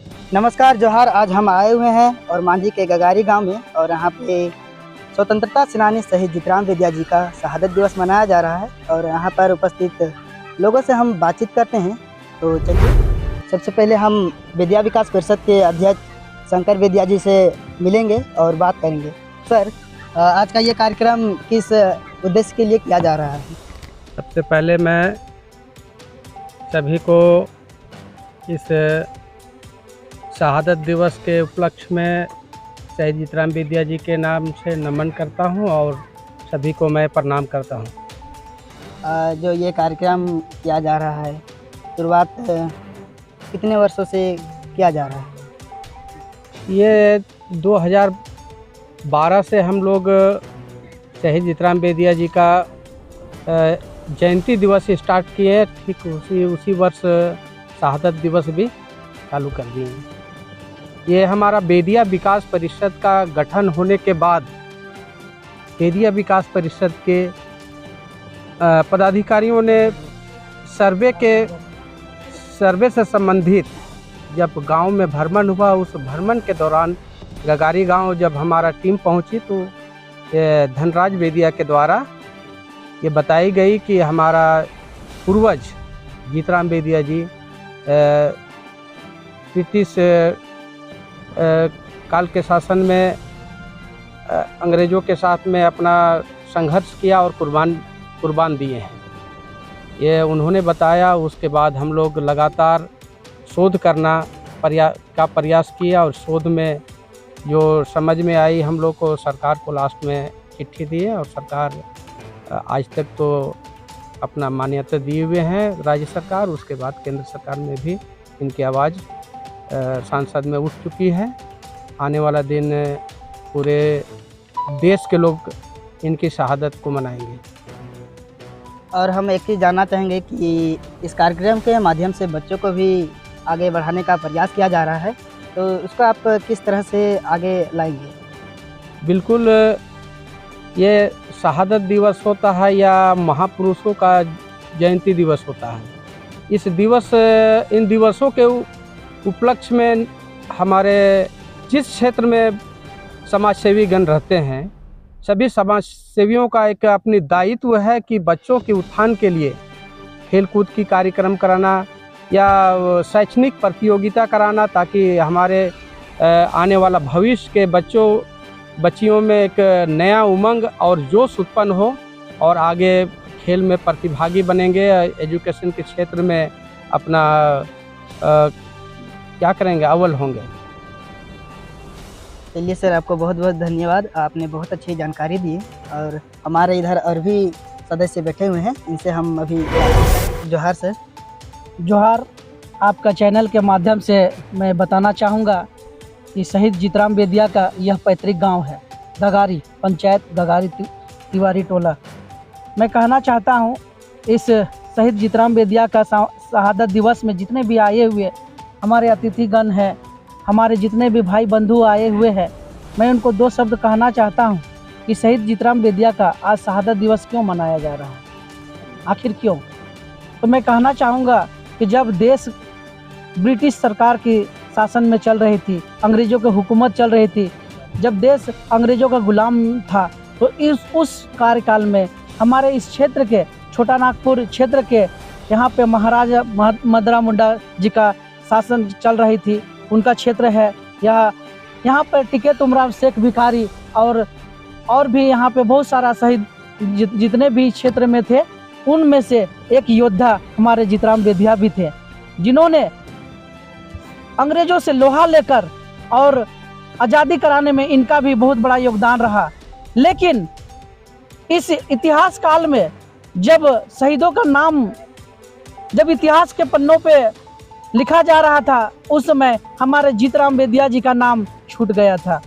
नमस्कार जोहार। आज हम आए हुए हैं और मांझी के गगारी गांव में, और यहाँ पे स्वतंत्रता सेनानी शहीद जीतराम बेदिया जी का शहादत दिवस मनाया जा रहा है। और यहाँ पर उपस्थित लोगों से हम बातचीत करते हैं। तो चलिए, सबसे पहले हम बेदिया विकास परिषद के अध्यक्ष शंकर बेदिया जी से मिलेंगे और बात करेंगे। सर, आज का ये कार्यक्रम किस उद्देश्य के लिए किया जा रहा है? सबसे पहले मैं सभी को इस शहादत दिवस के उपलक्ष्य में शहीद जीतराम बेदिया जी के नाम से नमन करता हूं और सभी को मैं प्रणाम करता हूं। जो ये कार्यक्रम किया जा रहा है, शुरुआत कितने वर्षों से किया जा रहा है? ये 2012 से हम लोग शहीद जीतराम बेदिया जी का जयंती दिवस स्टार्ट किए। ठीक उसी वर्ष शहादत दिवस भी चालू कर दिए। ये हमारा बेदिया विकास परिषद का गठन होने के बाद बेदिया विकास परिषद के पदाधिकारियों ने सर्वे से संबंधित जब गांव में भ्रमण हुआ, उस भ्रमण के दौरान गगारी गांव जब हमारा टीम पहुंची तो धनराज बेदिया के द्वारा ये बताई गई कि हमारा पूर्वज जीतराम बेदिया जी ब्रिटिश काल के शासन में अंग्रेज़ों के साथ में अपना संघर्ष किया और कुर्बान दिए हैं, ये उन्होंने बताया। उसके बाद हम लोग लगातार शोध करना का प्रयास किया और शोध में जो समझ में आई हम लोग को सरकार को लास्ट में चिट्ठी दिए, और सरकार आज तक तो अपना मान्यता दिए हुए हैं राज्य सरकार। उसके बाद केंद्र सरकार में भी इनकी आवाज़ संसद में उठ चुकी है। आने वाला दिन पूरे देश के लोग इनकी शहादत को मनाएंगे। और हम एक चीज़ जानना चाहेंगे कि इस कार्यक्रम के माध्यम से बच्चों को भी आगे बढ़ाने का प्रयास किया जा रहा है, तो उसको आप किस तरह से आगे लाएंगे? बिल्कुल, ये शहादत दिवस होता है या महापुरुषों का जयंती दिवस होता है। इन दिवसों के उपलक्ष्य में हमारे जिस क्षेत्र में समाजसेवी गण रहते हैं, सभी समाजसेवियों का एक अपनी दायित्व है कि बच्चों के उत्थान के लिए खेलकूद की कार्यक्रम कराना या शैक्षणिक प्रतियोगिता कराना, ताकि हमारे आने वाला भविष्य के बच्चियों में एक नया उमंग और जोश उत्पन्न हो और आगे खेल में प्रतिभागी बनेंगे, एजुकेशन के क्षेत्र में अपना क्या करेंगे, अव्वल होंगे। चलिए सर, आपको बहुत बहुत धन्यवाद। आपने बहुत अच्छी जानकारी दी। और हमारे इधर और भी सदस्य बैठे हुए हैं, इनसे हम अभी जोहार सर। जोहार। आपका चैनल के माध्यम से मैं बताना चाहूँगा कि शहीद जीतराम बेदिया का यह पैतृक गांव है, गगारी पंचायत, गगारी तिवारी टोला। मैं कहना चाहता हूं, इस शहीद जीतराम बेदिया का शहादत दिवस में जितने भी आए हुए हमारे अतिथिगण हैं, हमारे जितने भी भाई बंधु आए हुए हैं, मैं उनको दो शब्द कहना चाहता हूं कि शहीद जीतराम बेदिया का आज शहादत दिवस क्यों मनाया जा रहा है, आखिर क्यों? तो मैं कहना चाहूँगा कि जब देश ब्रिटिश सरकार की शासन में चल रही थी, अंग्रेज़ों की हुकूमत चल रही थी, जब देश अंग्रेज़ों का गुलाम था, तो उस कार्यकाल में हमारे इस क्षेत्र के छोटा नागपुर क्षेत्र के यहाँ पे महाराजा मदरा मुंडा जी का शासन चल रही थी, उनका क्षेत्र है। यहाँ पर टिके तुमराव शेख भिखारी और भी यहाँ पे बहुत सारा शहीद जितने भी क्षेत्र में थे, उनमें से एक योद्धा हमारे जीतराम बेदिया भी थे, जिन्होंने अंग्रेजों से लोहा लेकर और आज़ादी कराने में इनका भी बहुत बड़ा योगदान रहा। लेकिन इस इतिहास काल में जब शहीदों का नाम जब इतिहास के पन्नों पे लिखा जा रहा था, उस समय हमारे जीतराम बेदिया जी का नाम छूट गया था।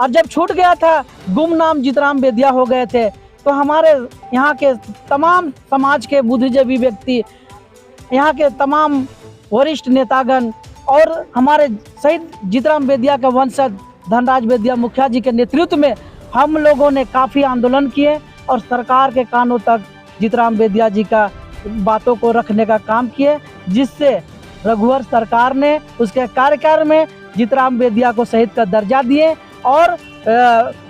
और जब छूट गया था, गुमनाम जीतराम बेदिया हो गए थे, तो हमारे यहाँ के तमाम समाज के बुद्धिजीवी व्यक्ति, यहाँ के तमाम वरिष्ठ नेतागण और हमारे शहीद जीतराम बेदिया के वंशज धनराज बेदिया मुखिया जी के नेतृत्व में हम लोगों ने काफ़ी आंदोलन किए और सरकार के कानों तक जीतराम बेदिया जी का बातों को रखने का काम किए, जिससे रघुवर सरकार ने उसके कार्यकाल में जीतराम बेदिया को शहीद का दर्जा दिए और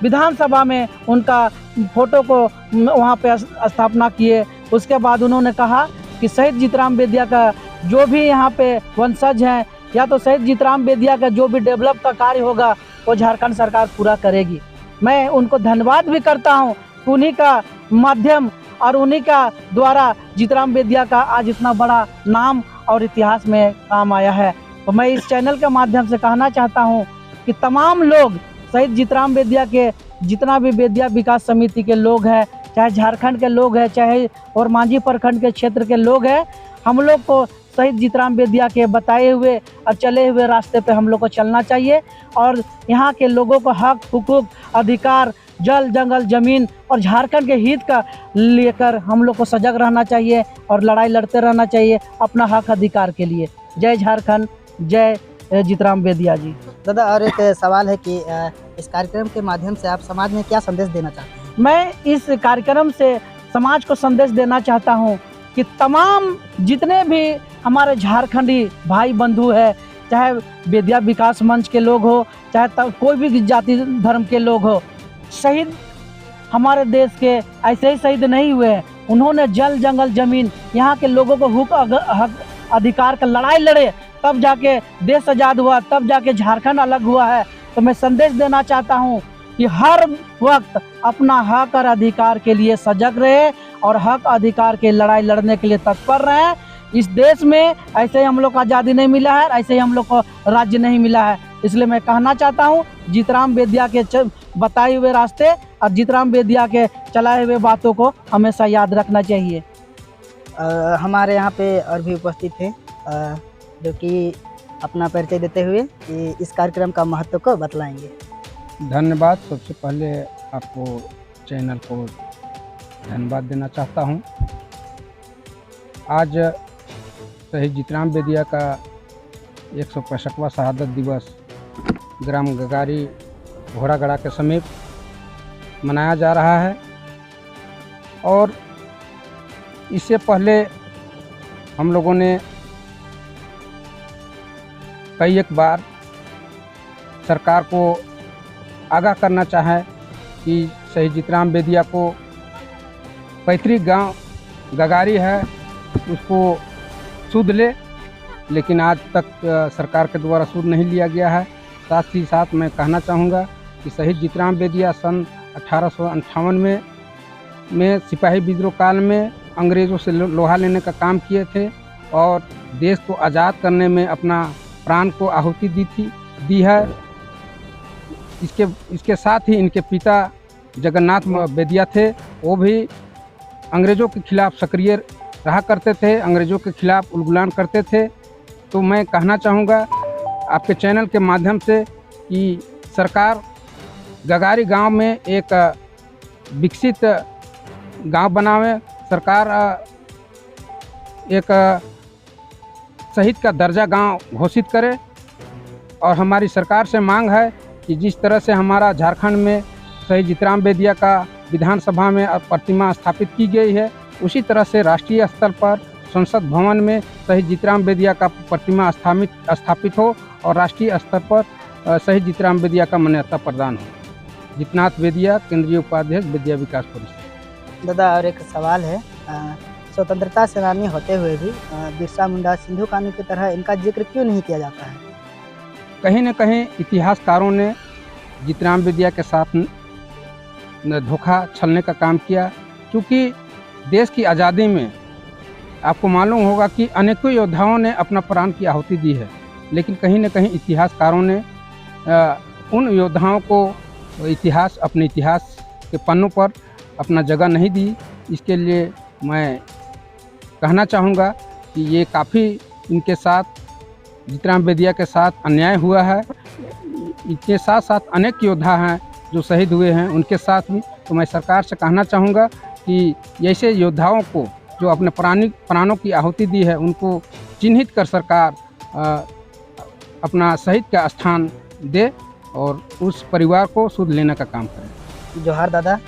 विधानसभा में उनका फोटो को वहाँ पे स्थापना किए। उसके बाद उन्होंने कहा कि शहीद जीतराम बेदिया का जो भी यहाँ पे वंशज हैं या तो शहीद जीतराम बेदिया का जो भी डेवलप का कार्य होगा वो झारखंड सरकार पूरा करेगी। मैं उनको धन्यवाद भी करता हूँ, उन्हीं का माध्यम और उन्हीं का द्वारा जीतराम बेदिया का आज इतना बड़ा नाम और इतिहास में काम आया है। तो मैं इस चैनल के माध्यम से कहना चाहता हूँ कि तमाम लोग शहीद जीतराम बेदिया के जितना भी बेदिया विकास समिति के लोग हैं, चाहे झारखंड के लोग हैं, चाहे और मांझी प्रखंड के क्षेत्र के लोग हैं, हम लोग को शहीद जीतराम बेदिया के बताए हुए और चले हुए रास्ते पे हम लोग को चलना चाहिए और यहाँ के लोगों को हक, हुकूक, अधिकार, जल, जंगल, जमीन और झारखंड के हित का लेकर हम लोग को सजग रहना चाहिए और लड़ाई लड़ते रहना चाहिए अपना हक अधिकार के लिए। जय झारखंड, जय जीतराम बेदिया जी। दादा, और एक सवाल है कि इस कार्यक्रम के माध्यम से आप समाज में क्या संदेश देना चाहते हैं? मैं इस कार्यक्रम से समाज को संदेश देना चाहता हूँ कि तमाम जितने भी हमारे झारखंडी भाई बंधु है, चाहे बेदिया विकास मंच के लोग हो, चाहे कोई भी जाति धर्म के लोग हो, शहीद हमारे देश के ऐसे ही शहीद नहीं हुए हैं। उन्होंने जल, जंगल, जमीन, यहाँ के लोगों को हक अधिकार का लड़ाई लड़े, तब जाके देश आज़ाद हुआ, तब जाके झारखंड अलग हुआ है। तो मैं संदेश देना चाहता हूँ कि हर वक्त अपना हक और अधिकार के लिए सजग रहे और हक अधिकार के लड़ाई लड़ने के लिए तत्पर रहे। इस देश में ऐसे ही हम लोग को आज़ादी नहीं मिला है, ऐसे ही हम लोग को राज्य नहीं मिला है। इसलिए मैं कहना चाहता हूँ जीतराम बेदिया के बताए हुए रास्ते और जीतराम बेदिया के चलाए हुए बातों को हमेशा याद रखना चाहिए। हमारे यहाँ पे और भी उपस्थित थे जो कि अपना परिचय देते हुए कि इस कार्यक्रम का महत्व को बतलाएंगे। धन्यवाद। सबसे पहले आपको चैनल को धन्यवाद देना चाहता हूँ। आज शहीद जीतराम बेदिया का 165वां शहादत दिवस ग्राम गगारी घोड़ागढ़ा के समीप मनाया जा रहा है और इससे पहले हम लोगों ने कई एक बार सरकार को आगाह करना चाहे कि शहीद जीतराम बेदिया को पैतृक गांव गगारी है उसको सूद ले, लेकिन आज तक सरकार के द्वारा सूद नहीं लिया गया है। साथ ही साथ मैं कहना चाहूँगा कि शहीद जीतराम बेदिया सन 1858 में सिपाही विद्रोह काल में अंग्रेज़ों से लोहा लेने का काम किए थे और देश को आज़ाद करने में अपना प्राण को आहुति दी है। इसके साथ ही इनके पिता जगन्नाथ बेदिया थे, वो भी अंग्रेज़ों के खिलाफ सक्रिय रहा करते थे, अंग्रेज़ों के खिलाफ उलगुलान करते थे। तो मैं कहना चाहूँगा आपके चैनल के माध्यम से कि सरकार गगारी गांव में एक विकसित गांव बनावे, सरकार एक शहीद का दर्जा गांव घोषित करे और हमारी सरकार से मांग है कि जिस तरह से हमारा झारखंड में शहीद जीतराम बेदिया का विधानसभा में प्रतिमा स्थापित की गई है, उसी तरह से राष्ट्रीय स्तर पर संसद भवन में शहीद जीतराम बेदिया का प्रतिमा स्थापित हो और राष्ट्रीय स्तर पर शहीद जीतराम बेदिया का मान्यता प्रदान हो। जीतनाथ बेदिया, केंद्रीय उपाध्यक्ष बेदिया विकास परिषद। दादा, और एक सवाल है, स्वतंत्रता सेनानी होते हुए भी बिरसा मुंडा, सिंधु कानू की तरह इनका जिक्र क्यों नहीं किया जाता है? कहीं न कहीं इतिहासकारों ने जीतराम बेदिया के साथ धोखा छलने का काम किया, क्योंकि देश की आज़ादी में आपको मालूम होगा कि अनेकों योद्धाओं ने अपना प्राण की आहुति दी है, लेकिन कहीं न कहीं इतिहासकारों ने उन योद्धाओं को अपने इतिहास के पन्नों पर अपना जगह नहीं दी। इसके लिए मैं कहना चाहूँगा कि ये काफ़ी इनके साथ, जीतराम बेदिया के साथ अन्याय हुआ है। इनके साथ साथ अनेक योद्धा हैं जो शहीद हुए हैं, उनके साथ भी। तो मैं सरकार से कहना चाहूँगा कि ऐसे योद्धाओं को जो अपने प्राणों की आहुति दी है, उनको चिन्हित कर सरकार अपना शहीद का स्थान दे और उस परिवार को सूद लेने का काम करे। जोहार दादा।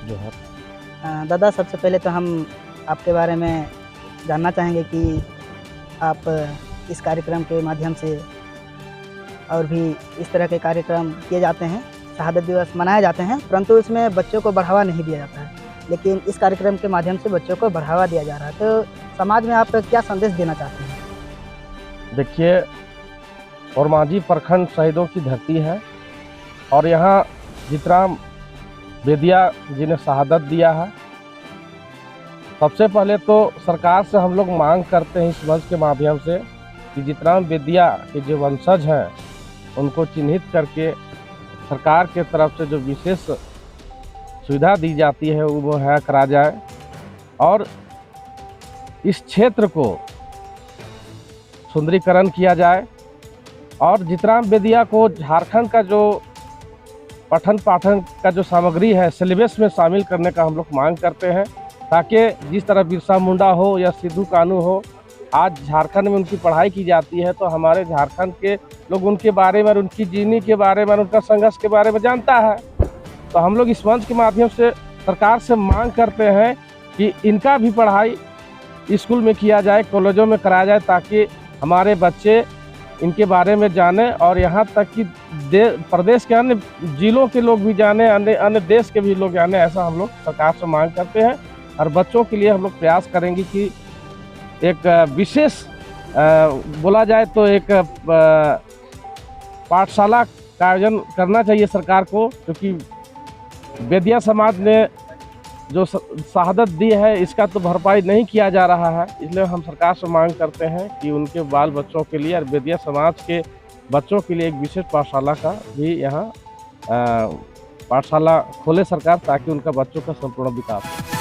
जोहार। दादा, सबसे पहले तो हम आपके बारे में जानना चाहेंगे कि आप इस कार्यक्रम के माध्यम से और भी इस तरह के कार्यक्रम किए जाते हैं, शहादत दिवस मनाए जाते हैं, परंतु इसमें बच्चों को बढ़ावा नहीं दिया जाता है। लेकिन इस कार्यक्रम के माध्यम से बच्चों को बढ़ावा दिया जा रहा है। तो समाज में आप क्या संदेश देना चाहते हैं? देखिए, ओरमांझी प्रखंड शहीदों की धरती है और यहाँ जीतराम बेदिया जी ने शहादत दिया है। सबसे पहले तो सरकार से हम लोग मांग करते हैं इस मंच के माध्यम से कि जीतराम बेदिया के जो वंशज हैं उनको चिन्हित करके सरकार के तरफ से जो विशेष सुविधा दी जाती है वो मुहैया करा जाए और इस क्षेत्र को सुंदरीकरण किया जाए और जीतराम बेदिया को झारखंड का जो पठन पाठन का जो सामग्री है सिलेबस में शामिल करने का हम लोग मांग करते हैं, ताकि जिस तरह बिरसा मुंडा हो या सिद्धू कानू हो, आज झारखंड में उनकी पढ़ाई की जाती है तो हमारे झारखंड के लोग उनके बारे में, उनकी जीवनी के बारे में, उनका संघर्ष के बारे में जानता है। तो हम लोग इस मंच के माध्यम से सरकार से मांग करते हैं कि इनका भी पढ़ाई स्कूल में किया जाए, कॉलेजों में कराया जाए, ताकि हमारे बच्चे इनके बारे में जाने और यहाँ तक कि प्रदेश के अन्य जिलों के लोग भी जाने, अन्य देश के भी लोग जाने। ऐसा हम लोग सरकार से मांग करते हैं और बच्चों के लिए हम लोग प्रयास करेंगे कि एक विशेष बोला जाए तो एक पाठशाला का आयोजन करना चाहिए सरकार को, क्योंकि बेदिया समाज ने जो शहादत दी है इसका तो भरपाई नहीं किया जा रहा है। इसलिए हम सरकार से मांग करते हैं कि उनके बाल बच्चों के लिए और बेदिया समाज के बच्चों के लिए एक विशेष पाठशाला का भी यहाँ पाठशाला खोले सरकार, ताकि उनका बच्चों का संपूर्ण विकास हो।